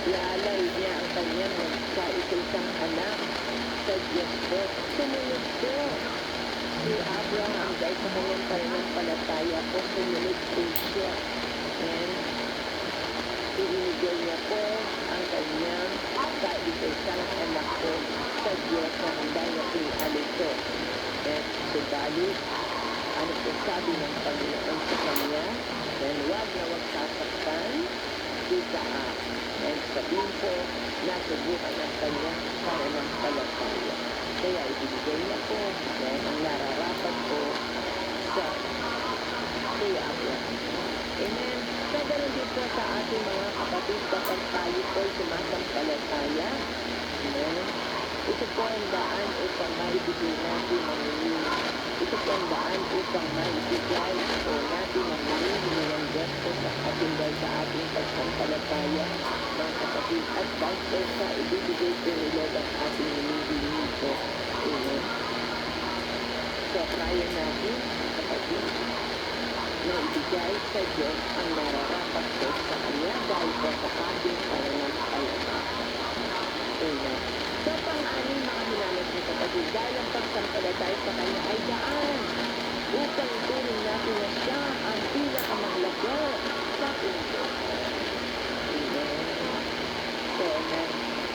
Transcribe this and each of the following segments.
Ialay niya ang kanyang nagkaisa-isang anak sa Diyos po. Sumunod po si Abraham dahil sa kanyang pananampalataya po, sumunod po siya. And ibinigay niya po ang kanyang kaisa-isang anak po sa Diyos na handa niya po alito. At subalit, ano po sabi ng Panginoon sa kanya? And wag sasaktan si Isaac. And sabihin po, nasubukan ang kanyang pananampalataya. Kaya ibinigay niya po yan ang nararapat po sa kay Abraham. Amen. So, ganun din po sa ating mga kapatid kapag tayo po sumasampalataya. Amen. Ito po ang daan upang maibigay natin ang hinihingi. Ito po ang daan upang maibigay po natin ang hinihingi ng Diyos po sa ating dahil sa ating pagsampalataya, mga kapatid. At dahil po sa ibibigay po ni Lord ang ating hinihingi po. Amen. So, kaya natin, kapatid, na ibigay sa Diyos ang nararapat po sa Kanya dahil po sa ating pananampalataya. Amen. So, pang-anim mga hinalas ng kapatid, dahil ang pagsampalataya sa Kanya ay daan upang ituring natin na siya ang pinakamahalaga sa puso. Amen. So, amen.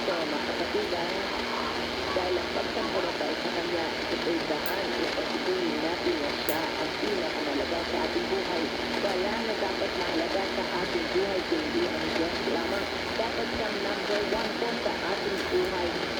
So, mga kapatid, dahil ang pagsampalataya sa Kanya ito'y daan upang ituring natin na siya ang pinakamahalaga sa ating buhay. Wala na dapat mahalaga sa ating buhay kundi ang Diyos lamang. Dapat siyang number one po sa ating buhay.